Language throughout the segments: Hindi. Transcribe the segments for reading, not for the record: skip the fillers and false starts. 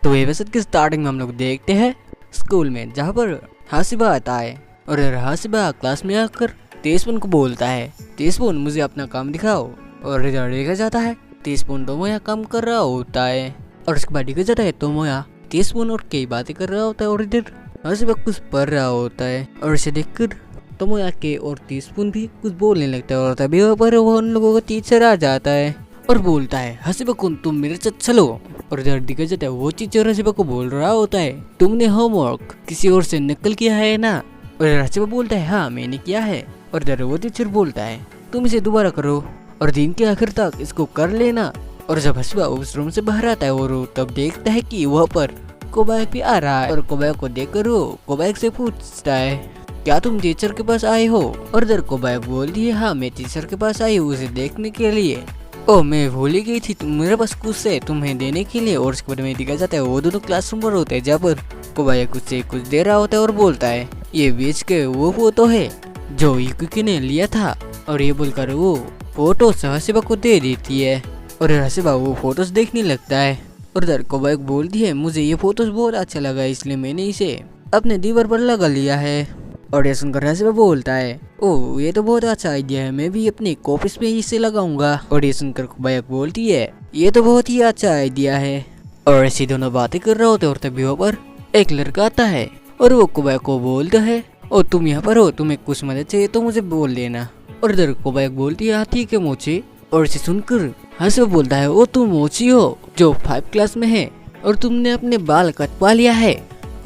तो एपिसोड की स्टार्टिंग में हम लोग देखते हैं स्कूल में, जहाँ पर हासिबा आता है और हासिबा क्लास में आकर तेजपुन को बोलता है, तेजपुन मुझे अपना काम दिखाओ। और इधर देखा जाता है तेजपुन तोमोया काम कर रहा होता है और उसके बाद देखा जाता है तोमोया तेजपुन और कई बातें कर रहा होता है और इधर हासिबा कुछ पढ़ रहा होता है। और इसे देखकर तोमोया के और तेजपुन भी कुछ बोलने लगता है और तभी वहाँ पर वो उन लोगों का टीचर आ जाता है और बोलता है, हासिबा कुन तुम मेरे साथ चलो। और इधर दिखा जाता है वो टीचर हासिबा को बोल रहा होता है, तुमने होमवर्क किसी और से नकल किया है ना। और हासिबा बोलता है, हाँ मैंने किया है। और इधर वो टीचर बोलता है, तुम इसे दोबारा करो और दिन के आखिर तक इसको कर लेना। और जब हासिबा उस रूम से बाहर आता है और तब देखता है कि वहाँ पर कोबायाक भी आ रहा है और कोबायाक को देखकर वो कोबायाक से पूछता है, क्या तुम टीचर के पास आए हो। और इधर कोबायाक बोलती है, हाँ मैं टीचर के पास आई हूँ उसे देखने के लिए। ओह मैं भूल ही गई थी, मेरे पास कुछ है तुम्हें देने के लिए। और उसके बाद में दिखा जाता है वो दोनों क्लासरूम पर होते हैं, जहाँ पर कोबायाक उससे कुछ दे रहा होता है और बोलता है, ये बेच के वो फोटो है जो युकी ने लिया था। और ये बोलकर वो फोटो हासिबा को दे देती है और हासिबा वो फोटोज देखने लगता है। और इधर कोबायाक बोलती है, मुझे ये फोटोज बहुत अच्छा लगा इसलिए मैंने इसे अपने दीवार पर लगा लिया है। और ये सुनकर हासिबा बोलता है, ओह ये तो बहुत अच्छा आइडिया है, मैं भी अपनी कॉपीज में इसे लगाऊंगा। और ये सुनकर कोबायाक बोलती है, ये तो बहुत ही अच्छा आइडिया है। और ऐसी दोनों बातें कर रहे होते और तभी वहाँ पर एक लड़का आता है और वो कोबायाक को बोलता है, ओ तुम यहाँ पर हो, तुम्हें कुछ मदद चाहिए तो मुझे बोल देना। और इधर कोबायाक बोलती है, हाँ ठीक है मोची। और इसे सुनकर हासिबा बोलता है, ओ तुम मोची हो जो 5 क्लास में है और तुमने अपने बाल कटवा लिया है।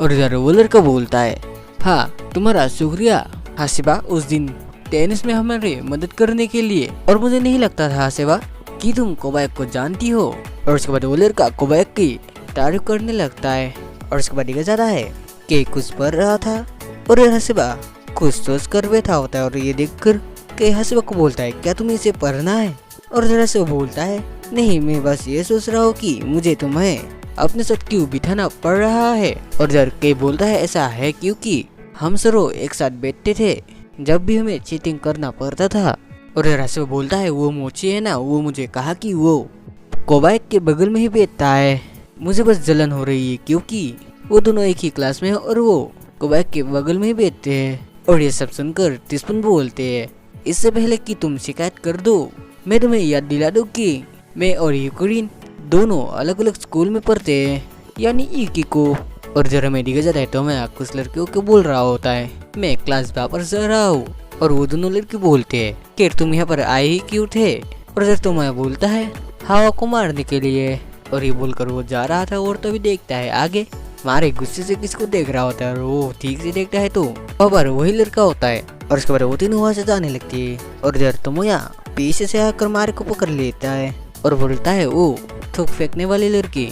और इधर वो लड़का बोलता है, हाँ तुम्हारा शुक्रिया हासिबा, उस दिन टेनिस में हमारे मदद करने के लिए। और मुझे नहीं लगता था हासिबा कि तुम कोबायाक को जानती हो। और उसके बाद वो लड़का कोबायाक की तारीफ करने लगता है। और उसके बाद देखा जाता है कि कुछ पढ़ रहा था और हासिबा कुछ सोच कर बैठा होता है। और ये देखकर कि हासिबा को बोलता है, क्या तुम्हें इसे पढ़ना है। और जरा से वो बोलता है, नहीं मैं बस ये सोच रहा हूँ कि मुझे तुम्हें अपने साथ क्यों बिठाना पड़ रहा है। और जर के बोलता है, ऐसा है क्योंकि हम सरो एक साथ बैठते थे जब भी हमें चीटिंग करना पड़ता था। और हासिबा बोलता है, वो मोची है ना, वो मुझे कहा कि वो कोबायाक के बगल में ही बैठता है, मुझे बस जलन हो रही है क्योंकि वो दोनों एक ही क्लास में है और वो कोबायाक के बगल में ही बैठते हैं। और ये सब सुनकर तेजपुन बोलते हैं, इससे पहले कि तुम शिकायत कर दो मैं तुम्हें याद दिला दूं कि मैं और यूक्रेन दोनों अलग अलग स्कूल में पढ़ते हैं, यानी इकी को। और जरा मैं दिखा जाता है तो मैं कुछ लड़कियों को बोल रहा होता है, मैं क्लास वापस जा रहा हूँ। और वो दोनों लड़के बोलते हैं कि तुम यहाँ पर आए ही क्यों थे। और जब तो मैं बोलता है, हवा को मारने के लिए। और ये बोलकर वो जा रहा था और तभी देखता है आगे मारे गुस्से से किसको देख रहा होता है। और वो ठीक से देखता है तो वहाँ पर वही लड़का होता है। और उसके बाद वो तीनों वहाँ से जाने लगती है। और इधर तोमोया पीछे से आकर मारे को पकड़ लेता है और बोलता है, वो थूक फेंकने वाली लड़की,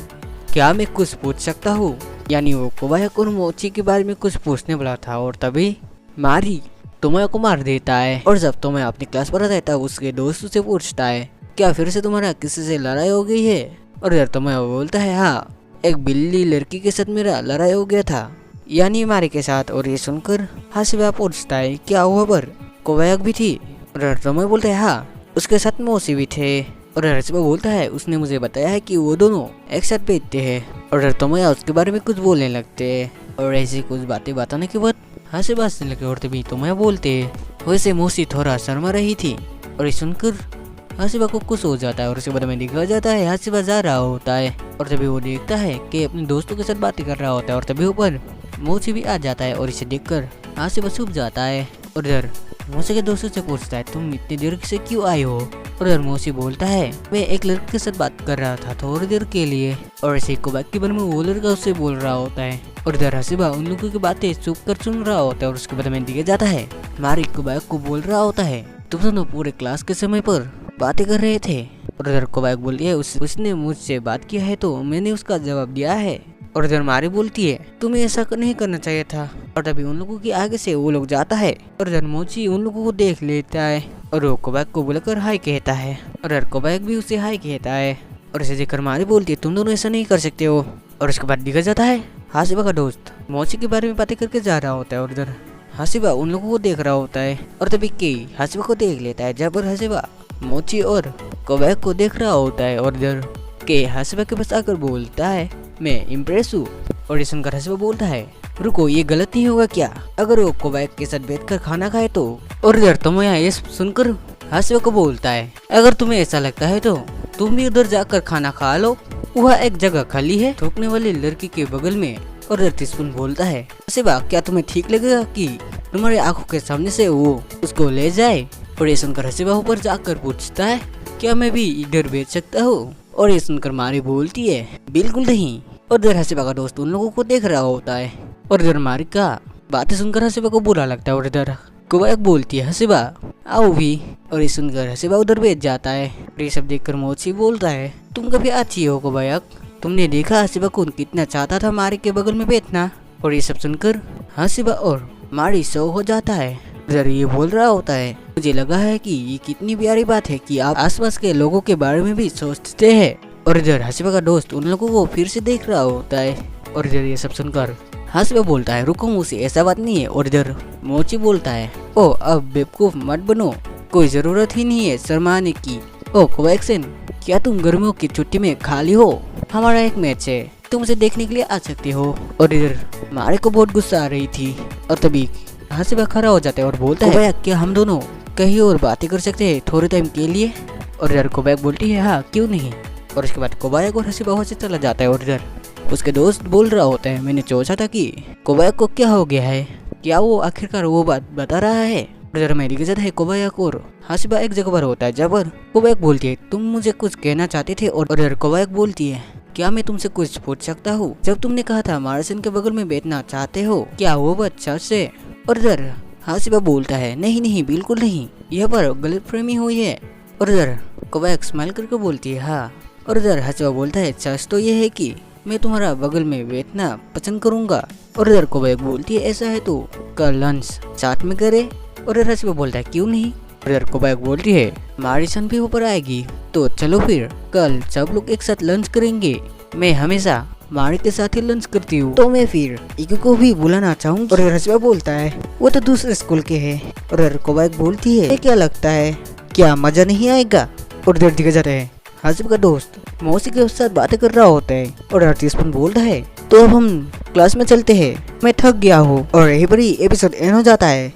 क्या मैं कुछ पूछ सकता हूँ। यानी वो कोबायाक और मोची के बारे में कुछ पूछने वाला था और तभी मारी तोमोया को मार देता है। और जब तोमोया अपनी क्लास पर आता है तब उसके दोस्त से पूछता है, क्या फिर से तुम्हारा किसी से लड़ाई हो गई है। और इधर तोमोया बोलता है, हाँ एक बिल्ली लड़की के साथ मेरा लड़ाई हो गया था, यानी मारी के साथ। और ये सुनकर हासिबा पूछता है, क्या वहाँ पर कोबायाक भी थी। और तोमोया बोलता है, हाँ उसके साथ मोची भी थे। और हासिबा बोलता है, उसने मुझे बताया है कि वो दोनों एक साथ बैठते हैं। और तोमोया उसके बारे में कुछ बोलने लगते हैं। और ऐसी कुछ बातें बताने के बाद हासिबा हंसने लगे और तभी तोमोया बोलते हैं, वैसे मोची थोड़ा शर्मा रही थी। और ये सुनकर हासिबा को कुछ हो जाता है। और उसके बाद में दिखा जाता है हासिबा जा रहा होता है और तभी वो देखता है कि अपने दोस्तों के साथ बातें कर रहा होता है। और तभी ऊपर मोची भी आ जाता है और इसे देखकर हासिबा छुप जाता है। और इधर मोची के दोस्तों से पूछता है, तुम इतनी देर से क्यों आए हो। और इधर मोची बोलता है, मैं एक लड़के के साथ बात कर रहा था थोड़ी देर के लिए। और ऐसे कोबायाक के बारे में वो लड़का उससे बोल रहा होता है। और इधर हासिबा उन लोगों की बातें चुप कर सुन रहा होता है। और उसके बाद में दिखा जाता है मारी कोबायाक को बोल रहा होता है, तुम दोनों पूरे क्लास के समय पर बातें कर रहे थे। और इधर कोबायाक बोलती है, उसने मुझसे बात किया है तो मैंने उसका जवाब दिया है। और इधर मारी बोलती है, तुम्हें ऐसा नहीं करना चाहिए था। और तभी उन लोगों के आगे से वो लोग जाता है और इधर मोची उन लोगों को देख लेता है और वो कोबायाक को बुलाकर हाय कहता है। और इधर कोबायाक भी उसे हाय कहता है। और इसे देखकर मारी बोलती है, तुम दोनों ऐसा नहीं कर सकते हो। और उसके बाद दिखा जाता है हासिबा का दोस्त मोची के बारे में बातें करके जा रहा होता है। और इधर हासिबा उन लोगों को देख रहा होता है और तभी के हासिबा को देख लेता है, जहाँ पर हासिबा मोची और कोबायाक को देख रहा होता है। और इधर के हासिबा के पास आकर बोलता है, मैं इम्प्रेस हूँ। और ये सुनकर हसीबा बोलता है रुको, ये गलत नहीं होगा क्या अगर वो कोबैक के साथ बैठकर खाना खाए तो। और इधर तोमोया ये सुनकर हसीबा को बोलता है अगर तुम्हें ऐसा लगता है तो तुम भी उधर जाकर खाना खा लो, वह एक जगह खाली है थूकने वाली लड़की के बगल में। और इधर टीस्पून बोलता है हसीबा क्या तुम्हें ठीक लगेगा कि तुम्हारी आंखों के सामने से वो उसको ले जाए। और ये सुनकर हसीबा ऊपर जाकर पूछता है क्या मैं भी इधर बेच सकता हूँ। और ये सुनकर मारी बोलती है बिल्कुल नहीं। और इधर हसीबा का दोस्त उन लोगों को देख रहा होता है। और इधर मारी का बातें सुनकर हसीबा को बुरा लगता है। और इधर कोबैक बोलती है हसीबा आओ भी। और ये सुनकर हसीबा उधर बैठ जाता है। और ये सब देखकर मोची बोलता है तुम कभी अच्छी हो कोबैक, तुमने देखा हसीबा को कितना चाहता था मारी के बगल में बैठना। और ये सब सुनकर हसीबा और मारी सो हो जाता है। इधर ये बोल रहा होता है मुझे लगा है कि ये कितनी प्यारी बात है कि आप आसपास के लोगों के बारे में भी सोचते हैं। और इधर हसीबा का दोस्त उन लोगों को फिर से देख रहा होता है। और इधर ये सब सुनकर हसीबा बोलता है रुको मोची ऐसा बात नहीं है। और इधर मोची बोलता है ओ अब बेवकूफ मत बनो, कोई जरूरत ही नहीं है शर्माने की। ओ कोवैक्सन क्या तुम गर्मियों की छुट्टी में खाली हो, हमारा एक मैच है, तुम उसे देखने के लिए आ सकते हो। और इधर मारे को बहुत गुस्सा आ रही थी। और तभी हसीबा खड़ा हो जाता है और बोलता है क्या हम दोनों कहीं और बातें कर सकते हैं थोड़े टाइम के लिए। और इधर कोबैक बोलती है हाँ क्यों नहीं। और उसके बाद कोबैक और हसीबा वहाँ से चला जाता है। और इधर उसके दोस्त बोल रहा होता है मैंने सोचा था कि कोबैक को क्या हो गया है, क्या वो आखिरकार वो बात बता रहा है। और इधर मेरी की है कोबैक और हसीबा एक जगह पर होता है जहाँ पर कोबैक बोलती है तुम मुझे कुछ कहना चाहते थे। और इधर कोबैक बोलती है क्या मैं तुमसे कुछ पूछ सकता हूँ, जब तुमने कहा था मार्सन के बगल में बैठना चाहते हो क्या वो बात सच है। और इधर हसीबा बोलता है नहीं नहीं बिल्कुल नहीं, यहाँ पर गलतफहमी हुई है। और इधर कोबैक स्माइल करके बोलती है हाँ। और इधर हसीबा बोलता है सच तो ये है कि मैं तुम्हारा बगल में बैठना पसंद करूंगा। और इधर कोबैक बोलती है ऐसा है तो कल लंच साथ में करे। और इधर हसीबा बोलता है क्यों नहीं। और इधर कोबैक बोलती है मारिसन भी ऊपर आएगी तो चलो फिर कल सब लोग एक साथ लंच करेंगे, मैं हमेशा मारी के साथ ही लंच करती हूँ तो मैं फिर इको को भी बुलाना चाहूँ। और हसीबा बोलता है वो तो दूसरे स्कूल के है। और कोबैक बोलती है क्या लगता है क्या मजा नहीं आएगा। और इधर दिखा जाता है हसीबा का दोस्त मौसी के साथ बातें कर रहा होता है। और टीस्पून बोलता है तो अब हम क्लास में चलते हैं, मैं थक गया हूँ। और यही पर ही एपिसोड एंड हो जाता है।